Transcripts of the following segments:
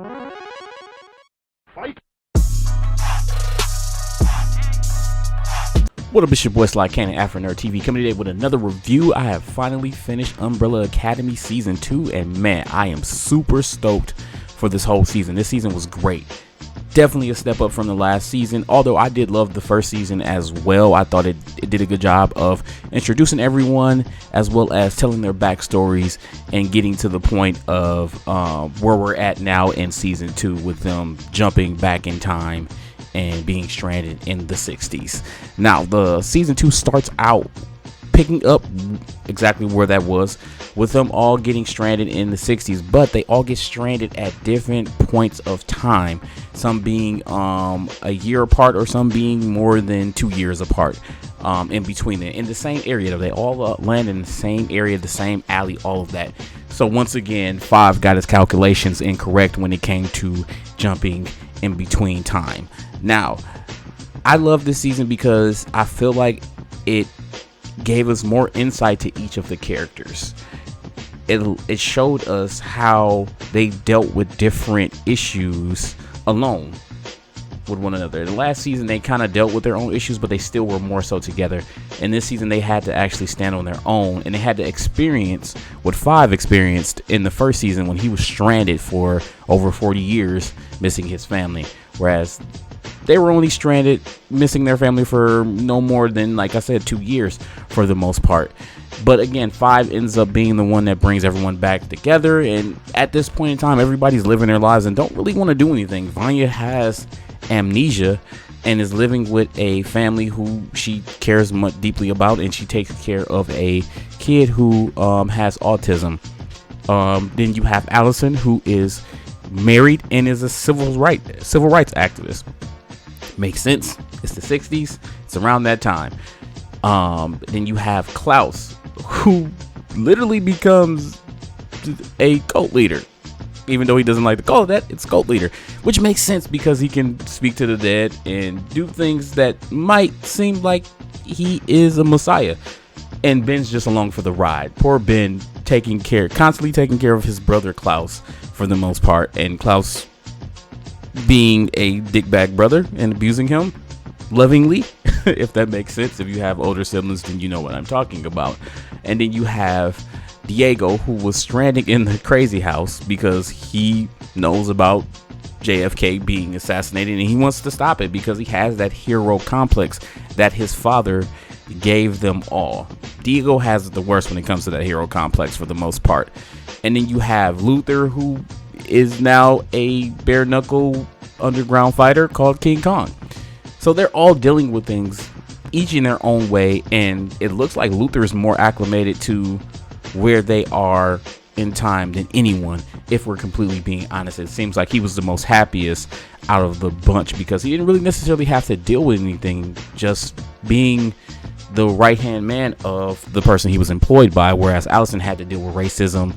What up, it's your boy Sly Cannon, Afro Nerd TV, coming today with another review. I have finally finished Umbrella Academy Season 2, and man, I am super stoked for this whole season. This season was great. Definitely a step up from the last season, although I did love the first season as well. I thought it did a good job of introducing everyone, as well as telling their backstories and getting to the point of where we're at now in Season 2 with them jumping back in time and being stranded in the 60s. Now, the Season 2 starts out picking up exactly where that was, with them all getting stranded in the 60s, but they all get stranded at different points of time, some being a year apart or some being more than 2 years apart, in between them, in the same area. They all land in the same area, the same alley, all of that. So once again, Five got his calculations incorrect when it came to jumping in between time. Now, I love this season because I feel like it gave us more insight to each of the characters. It showed us how they dealt with different issues alone with one another. The last season, they kind of dealt with their own issues, but they still were more so together. And this season, they had to actually stand on their own, and they had to experience what Five experienced in the first season when he was stranded for over 40 years, missing his family. Whereas they were only stranded, missing their family for no more than, like I said, 2 years for the most part. But again, Five ends up being the one that brings everyone back together. And at this point in time, everybody's living their lives and don't really want to do anything. Vanya has amnesia and is living with a family who she cares much deeply about, and she takes care of a kid who has autism. Then you have Allison, who is married and is a civil rights activist. Makes sense. It's the 60s. It's around that time. Then you have Klaus, who literally becomes a cult leader, even though he doesn't like to call it that. It's cult leader, which makes sense because he can speak to the dead and do things that might seem like he is a messiah. And Ben's just along for the ride. Poor Ben, constantly taking care of his brother Klaus for the most part, and Klaus being a dickbag brother and abusing him lovingly, if that makes sense. If you have older siblings, then you know what I'm talking about. And then you have Diego, who was stranded in the crazy house because he knows about JFK being assassinated and he wants to stop it because he has that hero complex that his father gave them all. Diego has the worst when it comes to that hero complex for the most part. And then you have Luther, who is now a bare knuckle underground fighter called King Kong. So they're all dealing with things each in their own way, and it looks like Luther is more acclimated to where they are in time than anyone, if we're completely being honest. It seems like he was the most happiest out of the bunch because he didn't really necessarily have to deal with anything, just being the right-hand man of the person he was employed by, whereas Allison had to deal with racism,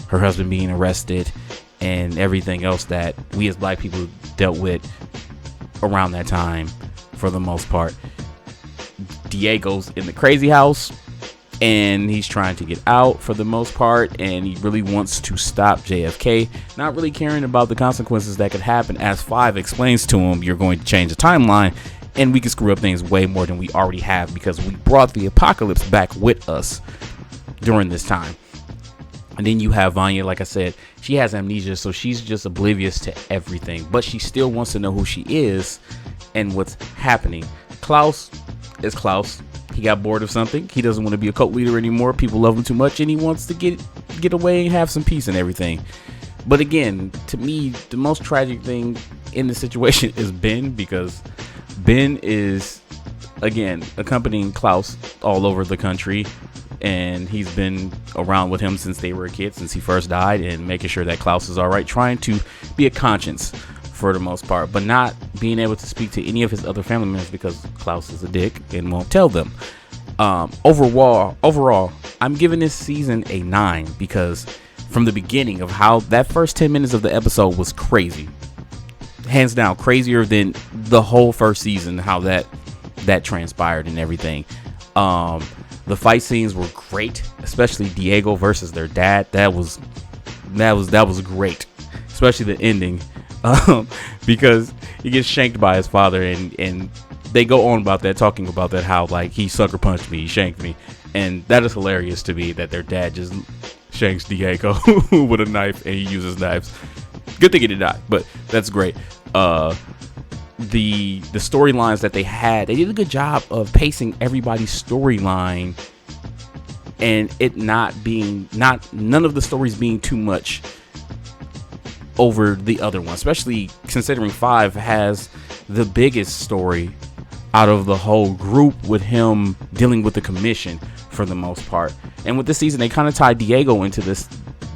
her husband being arrested, and everything else that we as black people dealt with around that time for the most part. Diego's in the crazy house and he's trying to get out for the most part, and he really wants to stop JFK, not really caring about the consequences that could happen. As Five explains to him, you're going to change the timeline and we can screw up things way more than we already have because we brought the apocalypse back with us during this time. And then you have Vanya, like I said, she has amnesia, so she's just oblivious to everything, but she still wants to know who she is and what's happening. Klaus is Klaus. He got bored of something. He doesn't want to be a cult leader anymore. People love him too much, and he wants to get away and have some peace and everything. But again, to me, the most tragic thing in the situation is Ben, because Ben is, again, accompanying Klaus all over the country, and he's been around with him since they were a kid, since he first died, and making sure that Klaus is all right, trying to be a conscience for the most part, but not being able to speak to any of his other family members because Klaus is a dick and won't tell them. Overall, I'm giving this season a 9 because from the beginning of how that first 10 minutes of the episode was crazy, hands down crazier than the whole first season, how that transpired and everything. The fight scenes were great, especially Diego versus their dad. That was great, especially the ending because he gets shanked by his father, and they go on about that, talking about that, how like he sucker punched me, he shanked me, and that is hilarious to me that their dad just shanks Diego with a knife, and he uses knives. Good thing he did not, but that's great. The storylines that they had, they did a good job of pacing everybody's storyline, and it none of the stories being too much over the other one, especially considering 5 has the biggest story out of the whole group, with him dealing with the commission for the most part. And with this season, they kind of tied Diego into this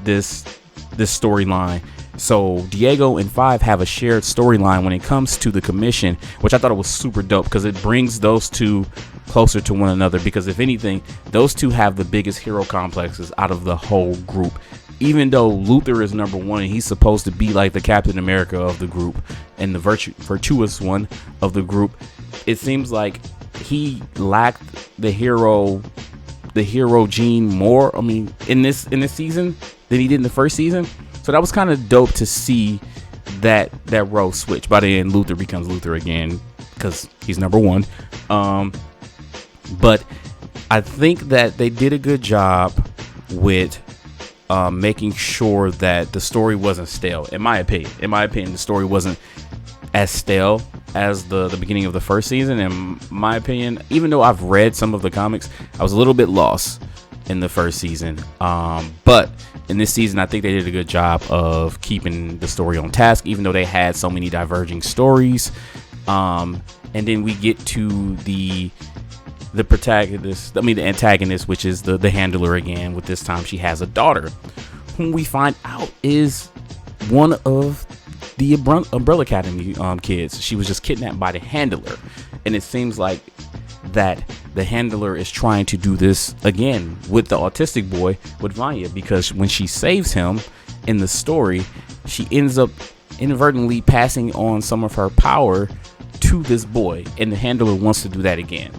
storyline. So Diego and 5 have a shared storyline when it comes to the commission, which I thought it was super dope, because it brings those two closer to one another. Because if anything, those two have the biggest hero complexes out of the whole group. Even though Luther is number one and he's supposed to be like the Captain America of the group and the virtuous one of the group, it seems like he lacked the hero gene more, in this season than he did in the first season. So that was kind of dope to see that role switch. By the end, Luther becomes Luther again because he's number one. But I think that they did a good job with making sure that the story wasn't stale. In my opinion, the story wasn't as stale as the beginning of the first season. In my opinion, even though I've read some of the comics, I was a little bit lost in the first season. But in this season, I think they did a good job of keeping the story on task, even though they had so many diverging stories. And then we get to the antagonist, which is the handler again. With this time, she has a daughter, whom we find out is one of the Umbrella Academy kids. She was just kidnapped by the handler, and it seems like that the handler is trying to do this again with the autistic boy, with Vanya, because when she saves him in the story, she ends up inadvertently passing on some of her power to this boy, and the handler wants to do that again,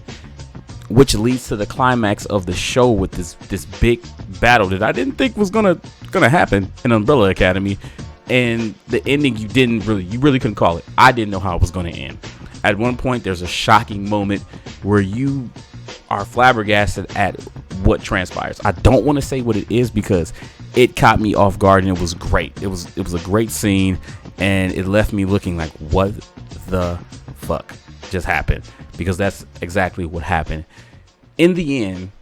which leads to the climax of the show with this big battle that I didn't think was gonna happen in Umbrella Academy. And the ending, you really couldn't call it. I didn't know how it was going to end. At one point, there's a shocking moment where you are flabbergasted at what transpires. I don't want to say what it is because it caught me off guard, and it was great. It was a great scene, and it left me looking like, what the fuck just happened? Because that's exactly what happened. In the end,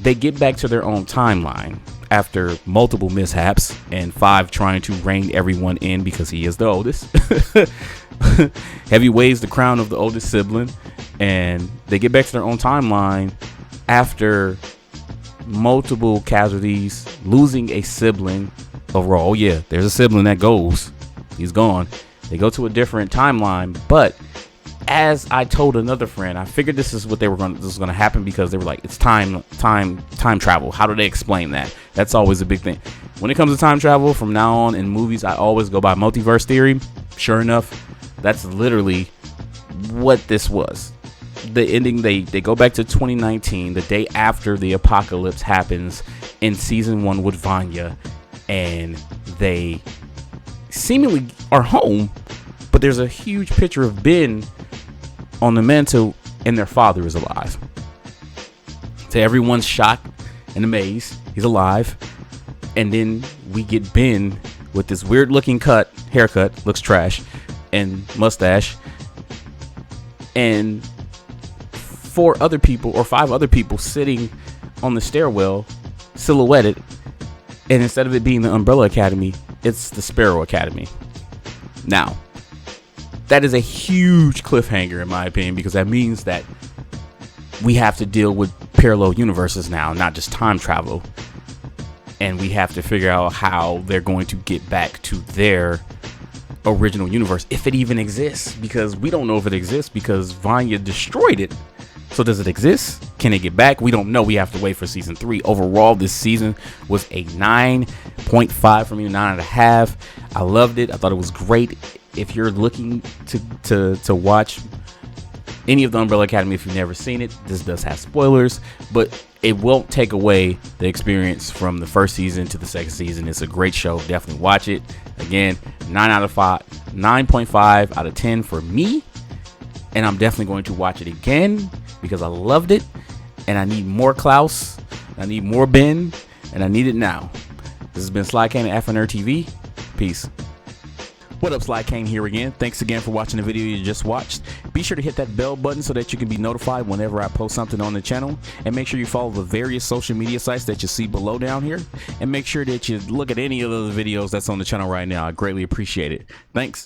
they get back to their own timeline after multiple mishaps and 5 trying to rein everyone in because he is the oldest. Heavy weighs the crown of the oldest sibling, and they get back to their own timeline after multiple casualties, losing a sibling overall. Oh yeah, there's a sibling that goes. He's gone. They go to a different timeline, but as I told another friend, I figured this was going to happen, because they were like, it's time travel. How do they explain that? That's always a big thing. When it comes to time travel, from now on in movies, I always go by multiverse theory. Sure enough, that's literally what this was. The ending, they go back to 2019, the day after the apocalypse happens in season 1 with Vanya, and they seemingly are home, but there's a huge picture of Ben on the mantle, and their father is alive. To everyone's shock and amaze, he's alive. And then we get Ben with this weird looking haircut, looks trash, and mustache, and 5 other people sitting on the stairwell, silhouetted. And instead of it being the Umbrella Academy, it's the Sparrow Academy. Now, that is a huge cliffhanger in my opinion, because that means that we have to deal with parallel universes now, not just time travel. And we have to figure out how they're going to get back to their original universe, if it even exists, because we don't know if it exists because Vanya destroyed it. So does it exist? Can it get back? We don't know. We have to wait for season 3. Overall, this season was a 9.5 for me, 9.5. I loved it. I thought it was great. If you're looking to watch any of the Umbrella Academy, if you've never seen it, this does have spoilers, but it won't take away the experience from the first season to the second season. It's a great show. Definitely watch it. Again, 9 out of 5. 9.5 out of 10 for me. And I'm definitely going to watch it again because I loved it. And I need more Klaus. I need more Ben. And I need it now. This has been Sly Kane at AfroNerd TV. Peace. What up, Sly Kane here again. Thanks again for watching the video you just watched. Be sure to hit that bell button so that you can be notified whenever I post something on the channel. And make sure you follow the various social media sites that you see below down here. And make sure that you look at any of the videos that's on the channel right now. I greatly appreciate it. Thanks.